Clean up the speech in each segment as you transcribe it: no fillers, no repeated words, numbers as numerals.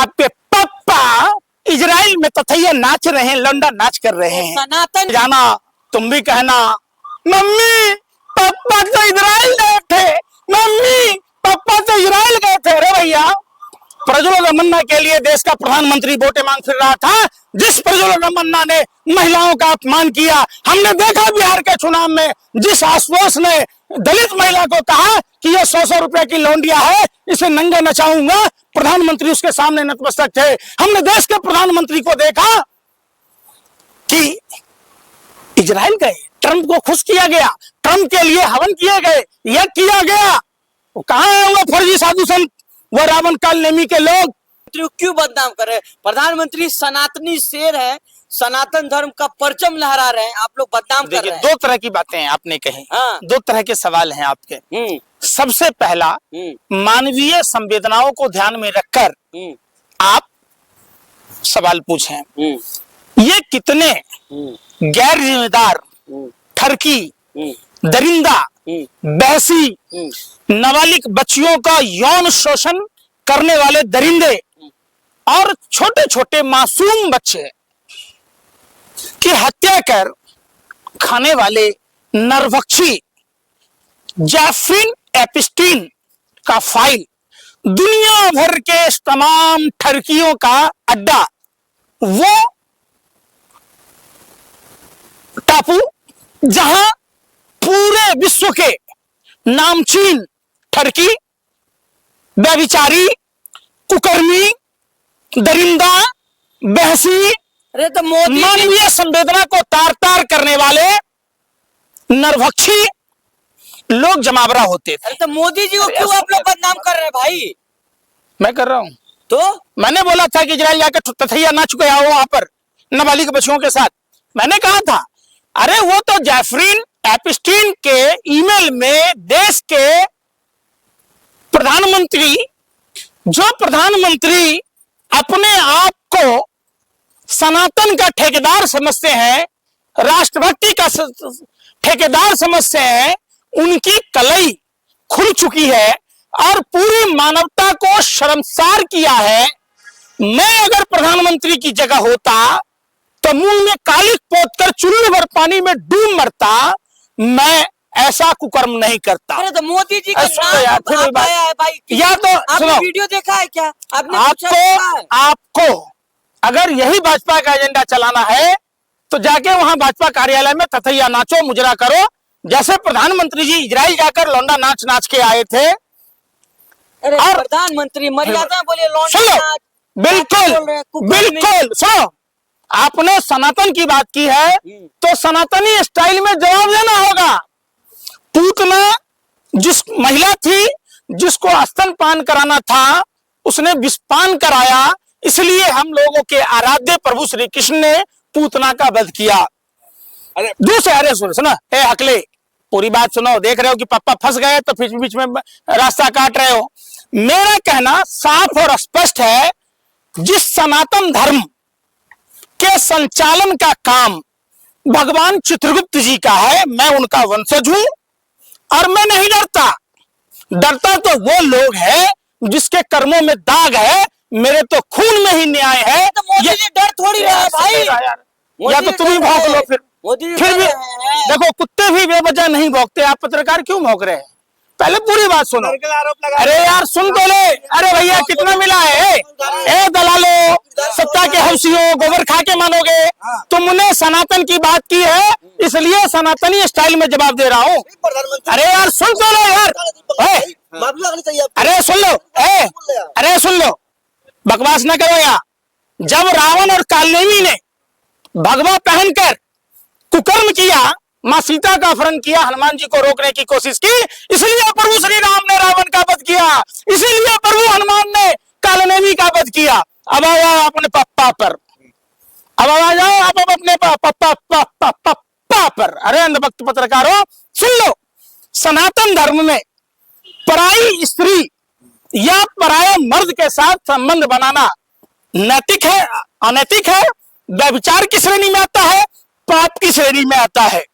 आपके पापा इजराइल में तथैया नाच रहे हैं, लौंडा नाच कर रहे हैं। सनातन जाना तुम भी कहना मम्मी पापा तो इजराइल गए थे, मम्मी पापा तो इजराइल गए थे। अरे भैया, प्रज्वल रमन्ना के लिए देश का प्रधानमंत्री वोटें मांग फिर रहा था। जिस प्रज्वल रमन्ना ने महिलाओं का अपमान किया, हमने देखा बिहार के चुनाव में, जिस आश्वास ने दलित महिला को कहा कि ये 100 रुपए की लौंडिया है, इसे नंगा नचाऊंगा, प्रधानमंत्री उसके सामने नतमस्तक थे। हमने देश के प्रधानमंत्री को देखा कि इजराइल गए, ट्रंप को खुश किया गया, ट्रंप के लिए हवन किए गए, यह किया गया। कहाँ है वो फर्जी साधु संत, वो रावण काल नेमी के लोग? क्यों बदनाम कर रहे हैं? प्रधानमंत्री सनातनी शेर है, सनातन धर्म का परचम लहरा रहे हैं, आप लोग बदनाम कर रहे हैं। दो तरह की बातें आपने कही, हाँ। दो तरह के सवाल हैं आपके। सबसे पहला, मानवीय संवेदनाओं को ध्यान में रखकर आप सवाल पूछें, ये कितने गैर जिम्मेदार, ठरकी, दरिंदा, बहसी, नाबालिग बच्चियों का यौन शोषण करने वाले दरिंदे और छोटे छोटे मासूम बच्चे की हत्या कर खाने वाले नरभक्षी जैफरीन एपिस्टीन का फाइल दुनिया भर के तमाम ठरकियों का अड्डा, वो टापू जहां पूरे विश्व के नामचीन ठरकी, व्यभिचारी, कुकर्मी, दरिंदा, बहसी, अरे तो मोदी मानवीय संवेदना को तार तार करने वाले नरभक्षी लोग जमावड़ा होते थे। अरे तो मोदी जी को क्यों आप लोग बदनाम कर रहे हैं भाई? मैं कर रहा हूं तो मैंने बोला था कि इजराइल जाकर तथैया नाच गया हो वहां पर नाबालिग बच्चियों के साथ। मैंने कहा था, अरे वो तो जैफरीन एपिस्टीन के ईमेल में देश के प्रधानमंत्री, जो प्रधानमंत्री अपने आप को सनातन का ठेकेदार समझते हैं, राष्ट्रभक्ति का ठेकेदार समझते हैं, उनकी कलई खुल चुकी है और पूरी मानवता को शर्मसार किया है। मैं अगर प्रधानमंत्री की जगह होता तो मुंह में कालिक पोतकर चुल्लू भर पानी में डूब मरता, मैं ऐसा कुकर्म नहीं करता। अरे तो मोदी जी का नाम यार, आप आया है भाई। या तो आपने वीडियो देखा है क्या? आपने आपको अगर यही भाजपा का एजेंडा चलाना है तो जाके वहां भाजपा कार्यालय में तथैया नाचो, मुजरा करो, जैसे प्रधानमंत्री जी इजराइल जाकर लौंडा नाच नाच के आए थे। अरे और प्रधानमंत्री मर्यादा बोले लौंडा नाच, बिल्कुल बिल्कुल सुनो, आपने सनातन की बात की है तो सनातनी स्टाइल में जवाब देना होगा। पूतना जिस महिला थी जिसको स्तनपान कराना था, उसने विषपान कराया, इसलिए हम लोगों के आराध्य प्रभु श्री कृष्ण ने पूतना का वध किया। अरे दूसरे, अरे सुनो ए हकले, पूरी बात सुनो। देख रहे हो कि पापा फंस गए तो बीच बीच में रास्ता काट रहे हो। मेरा कहना साफ और स्पष्ट है, जिस सनातन धर्म के संचालन का काम भगवान चित्रगुप्त जी का है, मैं उनका वंशज हूं और मैं नहीं डरता। डरता तो वो लोग हैं जिसके कर्मों में दाग है, मेरे तो खून में ही न्याय है। तो मोदी जी डर थोड़ी रहा है भाई। या तो तुम ही भौंक लो फिर भी देखो, कुत्ते भी बेवजह नहीं भौंकते, आप पत्रकार क्यों भौंक रहे हैं? पहले पूरी बात सुनो। अरे यार सुन तो ले। अरे भैया कितना मिला है? ए दलालो, सत्ता के हौसियों, गोबर खा के मानोगे। तुमने सनातन की बात की है, इसलिए सनातनी स्टाइल में जवाब दे रहा हूँ। अरे यार सुन तो लो यार, अरे सुन लो, अरे सुन लो, बकवास न करो यार। जब रावण और कालनेमी ने भगवा पहनकर कुकर्म किया, मां सीता का अपहरण किया, हनुमान जी को रोकने की कोशिश की, इसलिए प्रभु श्री राम ने रावण का वध किया, इसीलिए प्रभु हनुमान ने कालनेमी का वध किया। अब आ जाओ अपने पप्पा पर, अब आ जाओ आप अपने पप्पा पर। अरे अंधभक्त पत्रकारों सुन लो, सनातन धर्म में पराई स्त्री या पराये मर्द के साथ संबंध बनाना नैतिक है, अनैतिक है, व्यभिचार की श्रेणी में आता है, पाप की श्रेणी में आता है।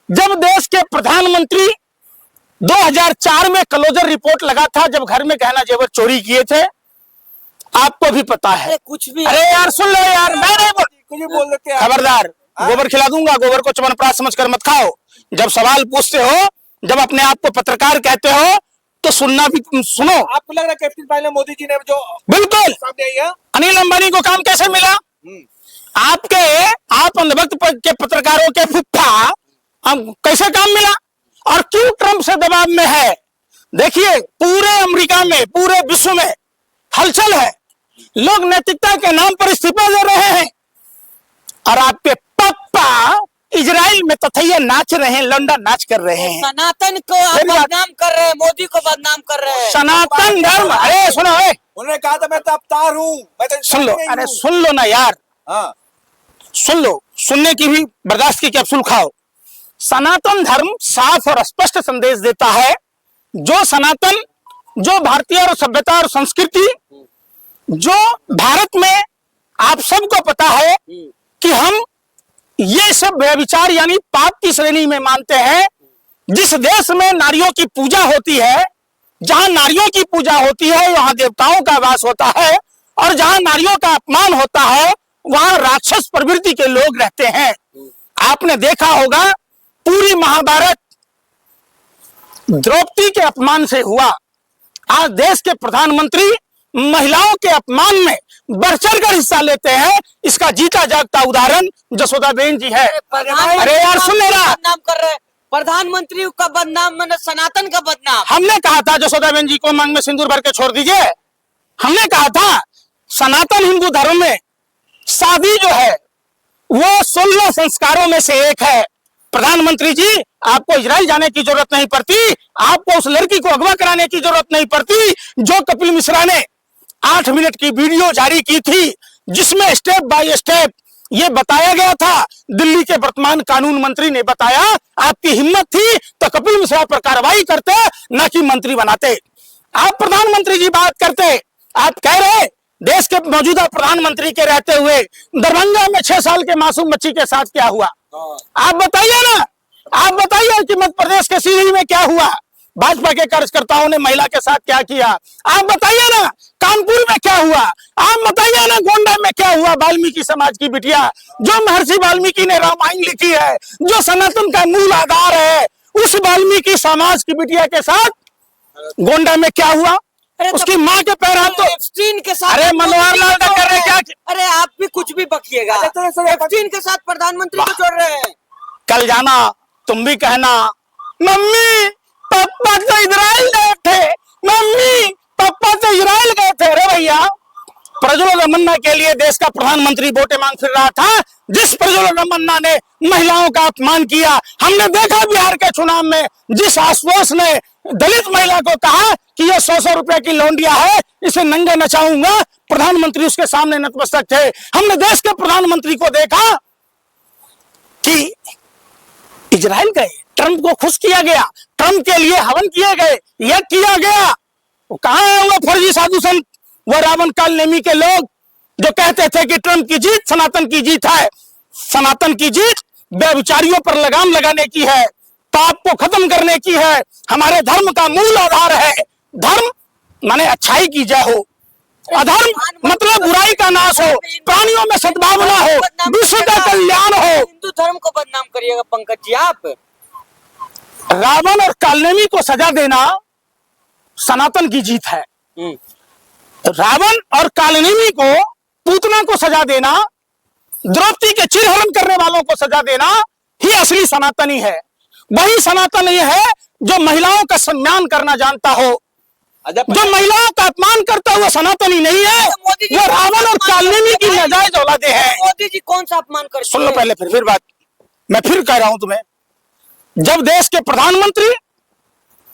जब देश के प्रधानमंत्री 2004 में क्लोजर रिपोर्ट लगा था, जब घर में गहना जेवर चोरी किए थे, आपको भी पता है। अरे कुछ भी, अरे यार सुन लो यार, मैं नहीं कुछ भी बोल देते हैं। खबरदार, गोबर खिला दूंगा, गोबर को च्यवनप्राश समझकर मत खाओ। जब सवाल पूछते हो, जब अपने आप को पत्रकार कहते हो, तो सुनना भी सुनो। आपको लग रहा है कैप्टन पहले मोदी जी ने जो बिल्कुल सामने आई है, अनिल अंबानी को काम कैसे मिला? आप अंधभक्त के पत्रकारों के फुफ्फा कैसे काम मिला? और क्यों ट्रंप से दबाव में है? देखिए पूरे अमेरिका में, पूरे विश्व में हलचल है, लोग नैतिकता के नाम पर इस्तीफा दे रहे हैं, और आपके पप्पा इजराइल में तथैया नाच रहे हैं, लौंडा नाच कर रहे हैं। सनातन को आप बदनाम कर रहे हैं, मोदी को बदनाम कर रहे हैं। सनातन धर्म, अरे सुनो, उन्होंने कहा था मैं तो अवतार हूँ, मैं तो सुन लो, अरे सुन लो ना यार, हाँ सुन लो, सुनने की भी बर्दाश्त की कैप्सूल खाओ। सनातन धर्म साफ और स्पष्ट संदेश देता है, जो सनातन, जो भारतीय और सभ्यता और संस्कृति, जो भारत में आप सबको पता है कि हम ये सब व्यभिचार यानी पाप की श्रेणी में मानते हैं। जिस देश में नारियों की पूजा होती है, जहां नारियों की पूजा होती है, वहां देवताओं का वास होता है, और जहां नारियों का अपमान होता है, वहां राक्षस प्रवृत्ति के लोग रहते हैं। आपने देखा होगा पूरी महाभारत द्रौपदी के अपमान से हुआ। आज देश के प्रधानमंत्री महिलाओं के अपमान में बढ़ चढ़कर हिस्सा लेते हैं। इसका जीता जागता उदाहरण जसोदाबेन जी है। अरे यार सुन ले रहा, बदनाम कर रहे हैं प्रधानमंत्री का बदनाम, मैंने सनातन का बदनाम। हमने कहा था जसोदाबेन जी को मांग में सिंदूर भर के छोड़ दीजिए। हमने कहा था सनातन हिंदू धर्म में शादी जो है वो 16 संस्कारों में से एक है। प्रधानमंत्री जी, आपको इजराइल जाने की जरूरत नहीं पड़ती, आपको उस लड़की को अगवा कराने की जरूरत नहीं पड़ती जो कपिल मिश्रा ने 8 मिनट की वीडियो जारी की थी, जिसमें स्टेप बाय स्टेप ये बताया गया था। दिल्ली के वर्तमान कानून मंत्री ने बताया, आपकी हिम्मत थी तो कपिल मिश्रा पर कार्रवाई करते, न कि मंत्री बनाते। आप प्रधानमंत्री जी बात करते, आप कह रहे देश के मौजूदा प्रधानमंत्री के रहते हुए दरभंगा में 6 साल के मासूम बच्ची के साथ क्या हुआ? आप बताइए ना, आप बताइए कि मध्य प्रदेश के सीधी में क्या हुआ, भाजपा के कार्यकर्ताओं ने महिला के साथ क्या किया? आप बताइए ना, कानपुर में क्या हुआ? आप बताइए ना, गोंडा में क्या हुआ? वाल्मीकि समाज की बिटिया, जो महर्षि वाल्मीकि ने रामायण लिखी है, जो सनातन का मूल आधार है, उस वाल्मीकि समाज की बिटिया के साथ गोंडा में क्या हुआ? उसकी माँ के पैर हाथ तो एप्स्टीन के साथ, अरे मनोहर लाल का कर रहे क्या? अरे आप भी कुछ भी बकिएगा। एप्स्टीन के साथ प्रधानमंत्री को जोड़ रहे हैं। कल जाना, तुम भी कहना मम्मी पापा तो इजराइल गए थे, मम्मी पापा तो इजराइल गए थे। अरे भैया, प्रज्वल रमन्ना के लिए देश का प्रधानमंत्री वोटें मांग फिर रहा था। जिस प्रज्वल रमन्ना ने महिलाओं का अपमान किया, हमने देखा बिहार के चुनाव में, जिस आश्वास ने दलित महिला को कहा कि ये 100 रुपए की लौंडिया है, इसे नंगे नचाऊंगा, प्रधानमंत्री उसके सामने नतमस्तक थे। हमने देश के प्रधानमंत्री को देखा कि इजराइल गए, ट्रंप को खुश किया गया, ट्रंप के लिए हवन किए गए, यह किया गया। वो कहाँ है वो फर्जी साधु संत, वो रावण काल नेमी के लोग जो कहते थे कि ट्रंप की जीत सनातन की जीत है? सनातन की जीत व्यभिचारियों पर लगाम लगाने की है, पाप को खत्म करने की है, हमारे धर्म का मूल आधार है। धर्म माने अच्छाई की जय हो, अधर्म मतलब बुराई का नाश हो, प्राणियों में सद्भावना हो, विश्व का कल्याण हो। हिंदू धर्म को बदनाम करिएगा पंकज जी आप। रावण और कालनेमी को सजा देना सनातन की जीत है। रावण और कालनेमी को, पूतना को सजा देना, द्रौपदी के चिरहरण करने वालों को सजा देना ही असली सनातनी है। वही सनातन ये है जो महिलाओं का सम्मान करना जानता हो। जो महिलाओं का अपमान करता हुआ सनातनी नहीं है, वो रावण और कालनेमी की नाजायज औलादे हैं। मोदी जी कौन सा अपमान करते हैं? सुन लो पहले, फिर बात मैं फिर कह रहा हूं तुम्हें। जब देश के प्रधानमंत्री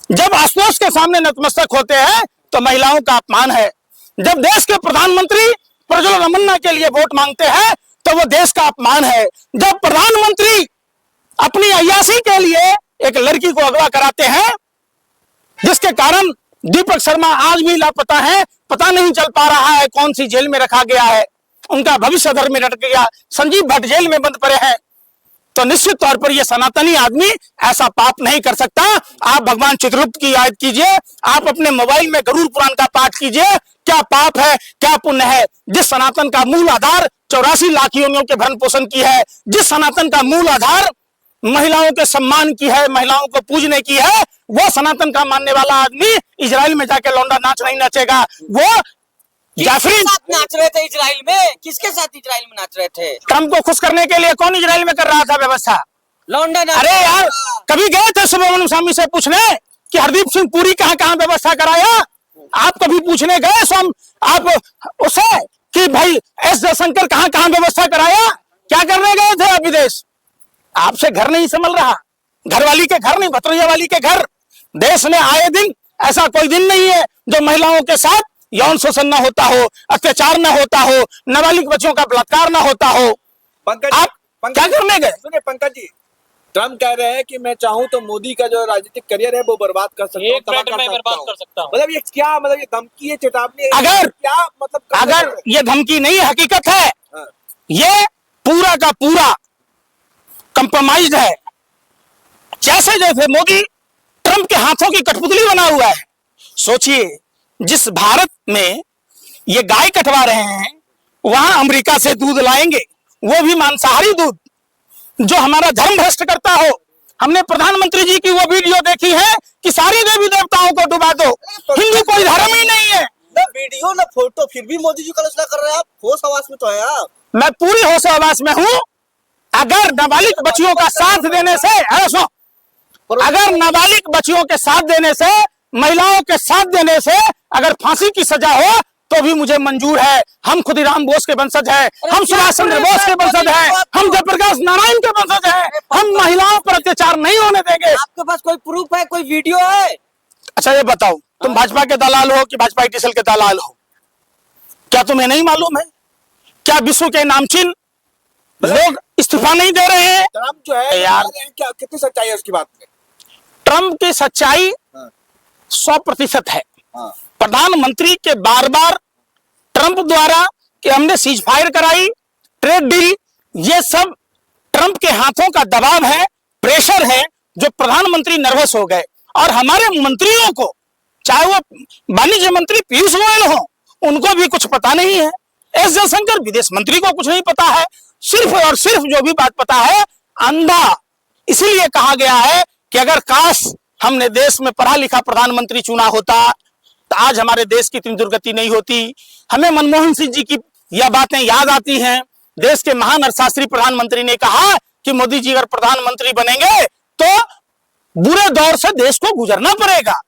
जब आश्वास के सामने नतमस्तक होते हैं तो महिलाओं का अपमान है। जब देश के प्रधानमंत्री प्रज्वल रमन्ना के लिए वोट मांगते हैं तो वो देश का अपमान है। जब प्रधानमंत्री अपनी अय्याशी के लिए एक लड़की को अगवा कराते हैं, जिसके कारण दीपक शर्मा आज भी लापता है, पता नहीं चल पा रहा है कौन सी जेल में रखा गया है, उनका भविष्य अधर में रट गया, संजीव भट्ट जेल में बंद पड़े हैं। तो निश्चित तौर पर यह सनातनी आदमी ऐसा पाप नहीं कर सकता। आप भगवान चित्रगुप्त की याद कीजिए, आप अपने मोबाइल में गरुड़ पुराण का पाठ कीजिए, क्या पाप है क्या पुण्य है। जिस सनातन का मूल आधार 84 लाख योनियों के भरण पोषण की है, जिस सनातन का मूल आधार महिलाओं के सम्मान की है, महिलाओं को पूजने की है, वो सनातन का मानने वाला आदमी इजराइल में जाके लौंडा नाच नहीं नाचेगा। वो किसके साथ नाच रहे थे इजराइल में? किसके साथ इजराइल में नाच रहे थे? ट्रंप को खुश करने के लिए कौन इजराइल में कर रहा था व्यवस्था? लौंडा नाच। अरे यार, कभी गए थे सुब्रमण्यम स्वामी से पूछने कि हरदीप सिंह पुरी कहाँ कहाँ व्यवस्था कराया? आप कभी पूछने गए स्वामी आप उसे कि भाई एस जयशंकर कहाँ कहाँ व्यवस्था कराया? क्या करने गए थे आप विदेश? आपसे घर नहीं संभल रहा, घरवाली के घर नहीं, भतरैया वाली के घर। देश में आए दिन ऐसा कोई दिन नहीं है जो महिलाओं के साथ यौन शोषण न होता हो, अत्याचार न होता हो, नाबालिग बच्चों का बलात्कार न होता हो। पंकज, आप क्या करने गए? सुनिए पंकज जी, ट्रम्प कह रहे हैं कि मैं चाहूं तो मोदी का जो राजनीतिक करियर है वो बर्बाद कर सकता हूं, तबाह कर सकता हूं। मतलब ये क्या, मतलब ये धमकी है, चेतावनी है? अगर क्या मतलब अगर ये धमकी नहीं है, हकीकत है। हाँ। ये पूरा का पूरा कंप्रोमाइज है। जैसे जैसे मोदी ट्रंप के हाथों की कठपुतली बना हुआ है। सोचिए, जिस भारत में ये गाय कटवा रहे हैं वहां अमेरिका से दूध लाएंगे, वो भी मांसाहारी दूध, जो हमारा धर्म भ्रष्ट करता हो। हमने प्रधानमंत्री जी की वो वीडियो देखी है कि सारी देवी देवताओं को डुबा दो, हिंदू कोई धर्म ही नहीं है। ना वीडियो ना फोटो, फिर भी मोदी जी की आलोचना कर रहे हैं आप। होश आवास में तो है आप। मैं पूरी होश आवास में हूं। अगर नाबालिग बच्चियों का साथ देने से, अगर नाबालिग बच्चियों के साथ देने से, महिलाओं के साथ देने से अगर फांसी की सजा हो तो भी मुझे मंजूर है। हम खुदीराम बोस के वंशज हैं, हम सुभाष चंद्र बोस के वंशज हैं, हम जयप्रकाश नारायण के वंशज हैं। हम महिलाओं पर अत्याचार नहीं होने देंगे। आपके पास कोई प्रूफ है, कोई वीडियो है? अच्छा ये बताओ, तुम भाजपा के दलाल हो कि भाजपा टीसल के दलाल हो? क्या तुम्हें नहीं मालूम है? क्या विश्व के नामचीन लोग इस्तीफा नहीं दे रहे हैं? ट्रम्प जो है यार, क्या कितनी सच्चाई है उसकी बात में? ट्रंप की सच्चाई 100% है। प्रधानमंत्री के बार बार ट्रंप द्वारा कि हमने सीज फायर कराई, ट्रेड डील, ये सब ट्रंप के हाथों का दबाव है, प्रेशर है, जो प्रधानमंत्री नर्वस हो गए। और हमारे मंत्रियों को, चाहे वो वाणिज्य मंत्री पीयूष गोयल हो, उनको भी कुछ पता नहीं है। एस जयशंकर विदेश मंत्री को कुछ नहीं पता है। सिर्फ और सिर्फ जो भी बात पता है अंधा। इसीलिए कहा गया है कि अगर काश हमने देश में पढ़ा लिखा प्रधानमंत्री चुना होता तो आज हमारे देश की इतनी दुर्गति नहीं होती। हमें मनमोहन सिंह जी की यह बातें याद आती हैं। देश के महान अर्थशास्त्री प्रधानमंत्री ने कहा कि मोदी जी अगर प्रधानमंत्री बनेंगे तो बुरे दौर से देश को गुजरना पड़ेगा।